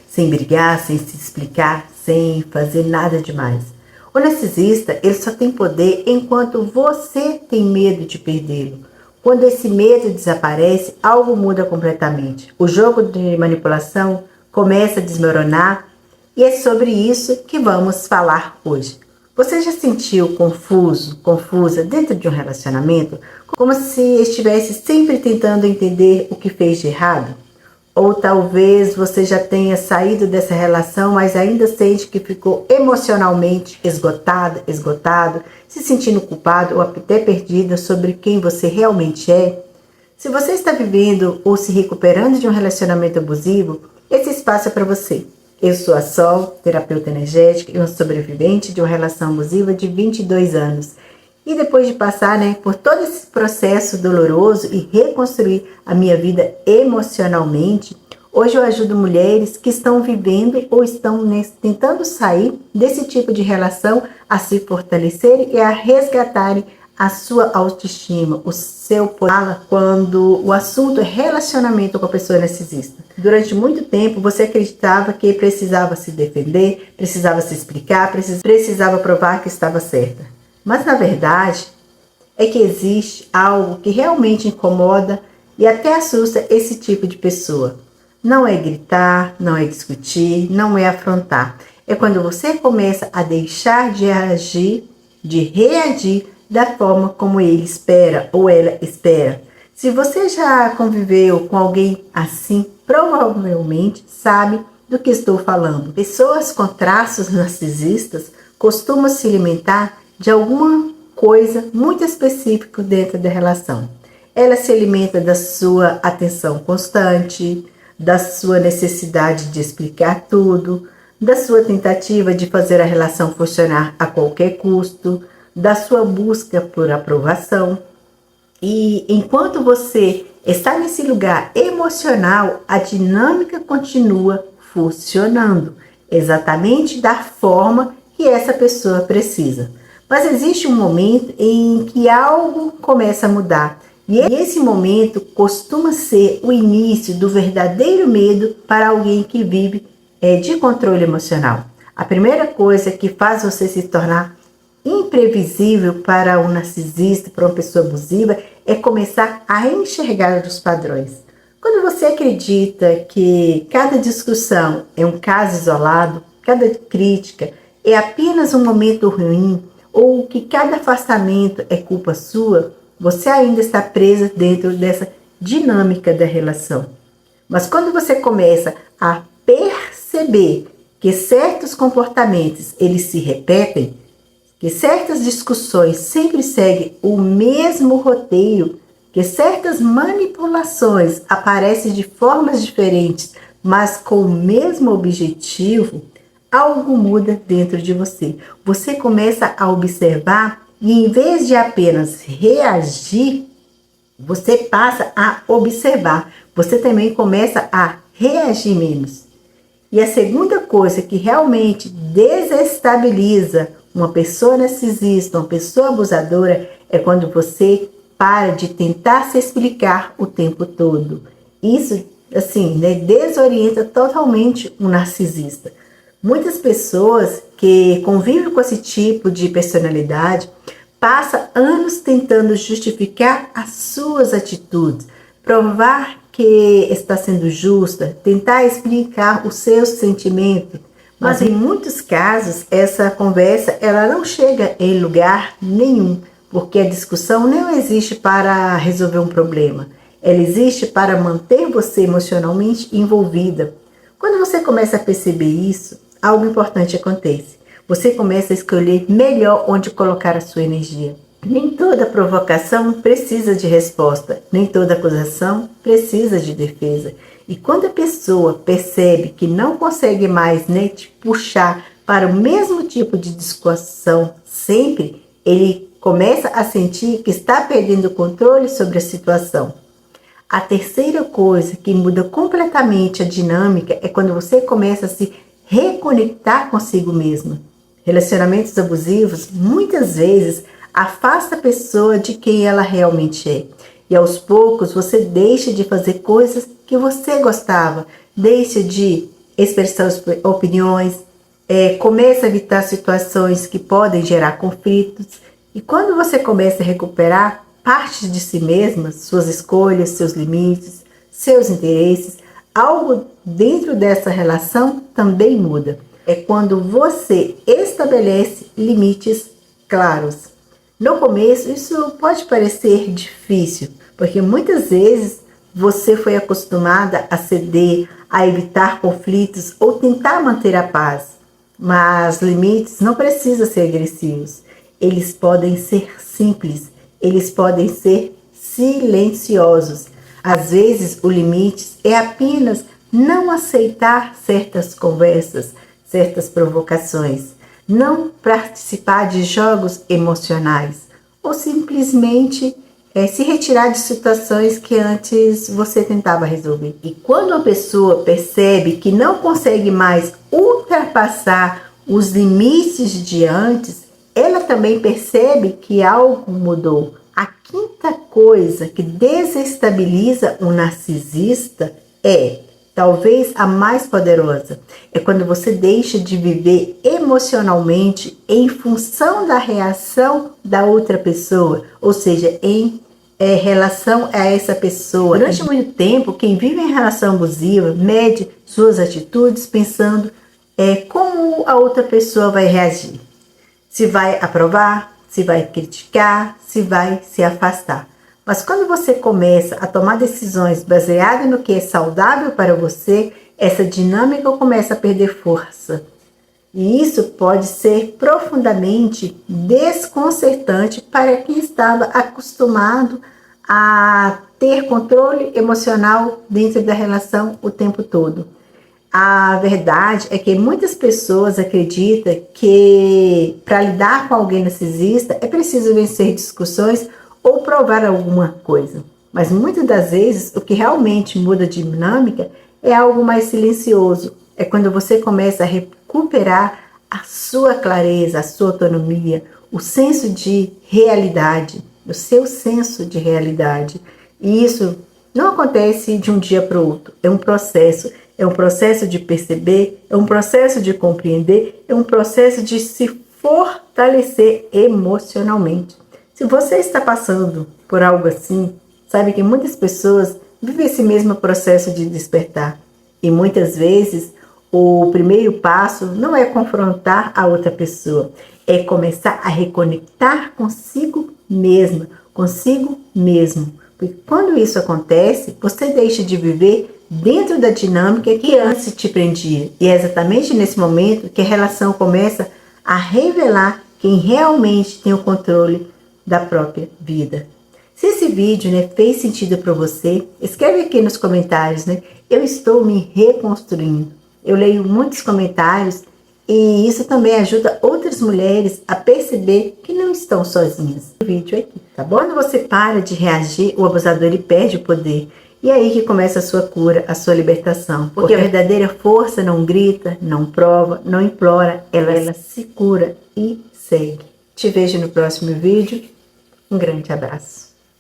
sem brigar, sem se explicar, sem fazer nada demais. O narcisista, ele só tem poder enquanto você tem medo de perdê-lo. Quando esse medo desaparece, algo muda completamente. O jogo de manipulação começa a desmoronar e é sobre isso que vamos falar hoje. Você já se sentiu confusa dentro de um relacionamento? Como se estivesse sempre tentando entender o que fez de errado? Ou talvez você já tenha saído dessa relação, mas ainda sente que ficou emocionalmente esgotado, se sentindo culpado ou até perdida sobre quem você realmente é. Se você está vivendo ou se recuperando de um relacionamento abusivo, esse espaço é para você. Eu sou a Sol, terapeuta energética e uma sobrevivente de uma relação abusiva de 22 anos. E depois de passar por todo esse processo doloroso e reconstruir a minha vida emocionalmente, hoje eu ajudo mulheres que estão vivendo ou estão tentando sair desse tipo de relação a se fortalecerem e a resgatarem a sua autoestima, o seu poder quando o assunto é relacionamento com a pessoa narcisista. Durante muito tempo você acreditava que precisava se defender, precisava se explicar, precisava provar que estava certa. Mas na verdade é que existe algo que realmente incomoda e até assusta esse tipo de pessoa. Não é gritar, não é discutir, não é afrontar. É quando você começa a deixar de agir, de reagir da forma como ele espera ou ela espera. Se você já conviveu com alguém assim, provavelmente sabe do que estou falando. Pessoas com traços narcisistas costumam se alimentar de alguma coisa muito específica dentro da relação. Ela se alimenta da sua atenção constante, da sua necessidade de explicar tudo, da sua tentativa de fazer a relação funcionar a qualquer custo, da sua busca por aprovação. E enquanto você está nesse lugar emocional, a dinâmica continua funcionando, exatamente da forma que essa pessoa precisa. Mas existe um momento em que algo começa a mudar. E esse momento costuma ser o início do verdadeiro medo para alguém que vive de controle emocional. A primeira coisa que faz você se tornar imprevisível para um narcisista, para uma pessoa abusiva, é começar a enxergar os padrões. Quando você acredita que cada discussão é um caso isolado, cada crítica é apenas um momento ruim, ou que cada afastamento é culpa sua, você ainda está presa dentro dessa dinâmica da relação. Mas quando você começa a perceber que certos comportamentos eles se repetem, que certas discussões sempre seguem o mesmo roteiro, que certas manipulações aparecem de formas diferentes, mas com o mesmo objetivo, algo muda dentro de você. Você começa a observar e em vez de apenas reagir, você passa a observar. Você também começa a reagir menos. E a segunda coisa que realmente desestabiliza uma pessoa narcisista, uma pessoa abusadora, é quando você para de tentar se explicar o tempo todo. Isso, desorienta totalmente um narcisista. Muitas pessoas que convivem com esse tipo de personalidade passam anos tentando justificar as suas atitudes, provar que está sendo justa, tentar explicar os seus sentimentos. Mas em muitos casos, essa conversa ela não chega em lugar nenhum, porque a discussão não existe para resolver um problema. Ela existe para manter você emocionalmente envolvida. Quando você começa a perceber isso, algo importante acontece. Você começa a escolher melhor onde colocar a sua energia. Nem toda provocação precisa de resposta, nem toda acusação precisa de defesa. E quando a pessoa percebe que não consegue mais te puxar para o mesmo tipo de discussão sempre, ele começa a sentir que está perdendo o controle sobre a situação. A terceira coisa que muda completamente a dinâmica é quando você começa a se reconectar consigo mesma. Relacionamentos abusivos muitas vezes afasta a pessoa de quem ela realmente é. E aos poucos você deixa de fazer coisas que você gostava, deixa de expressar opiniões, começa a evitar situações que podem gerar conflitos. E quando você começa a recuperar partes de si mesma, suas escolhas, seus limites, seus interesses, algo dentro dessa relação também muda. É quando você estabelece limites claros. No começo, isso pode parecer difícil, porque muitas vezes você foi acostumada a ceder, a evitar conflitos ou tentar manter a paz. Mas limites não precisam ser agressivos. Eles podem ser simples, eles podem ser silenciosos. Às vezes, o limite é apenas não aceitar certas conversas, certas provocações, não participar de jogos emocionais ou simplesmente se retirar de situações que antes você tentava resolver. E quando uma pessoa percebe que não consegue mais ultrapassar os limites de antes, ela também percebe que algo mudou. A quinta coisa que desestabiliza um narcisista talvez a mais poderosa, é quando você deixa de viver emocionalmente em função da reação da outra pessoa, ou seja, em relação a essa pessoa. Durante muito tempo, quem vive em relação abusiva mede suas atitudes pensando como a outra pessoa vai reagir. Se vai aprovar, se vai criticar, se vai se afastar. Mas quando você começa a tomar decisões baseadas no que é saudável para você, essa dinâmica começa a perder força. E isso pode ser profundamente desconcertante para quem estava acostumado a ter controle emocional dentro da relação o tempo todo. A verdade é que muitas pessoas acreditam que para lidar com alguém narcisista é preciso vencer discussões ou provar alguma coisa. Mas muitas das vezes o que realmente muda a dinâmica é algo mais silencioso. É quando você começa a recuperar a sua clareza, a sua autonomia, o senso de realidade, o seu senso de realidade. E isso não acontece de um dia para o outro. É um processo de perceber, é um processo de compreender, é um processo de se fortalecer emocionalmente. Se você está passando por algo assim, sabe que muitas pessoas vivem esse mesmo processo de despertar. E muitas vezes o primeiro passo não é confrontar a outra pessoa, é começar a reconectar consigo mesma, consigo mesmo. Porque quando isso acontece, você deixa de viver dentro da dinâmica que antes te prendia. E é exatamente nesse momento que a relação começa a revelar quem realmente tem o controle da própria vida. Se esse vídeo fez sentido para você, escreve aqui nos comentários. Eu estou me reconstruindo. Eu leio muitos comentários e isso também ajuda outras mulheres a perceber que não estão sozinhas. O vídeo aqui, tá bom? Quando você para de reagir, o abusador ele perde o poder. E é aí que começa a sua cura, a sua libertação. Porque a verdadeira força não grita, não prova, não implora, ela se cura e segue. Te vejo no próximo vídeo. Um grande abraço.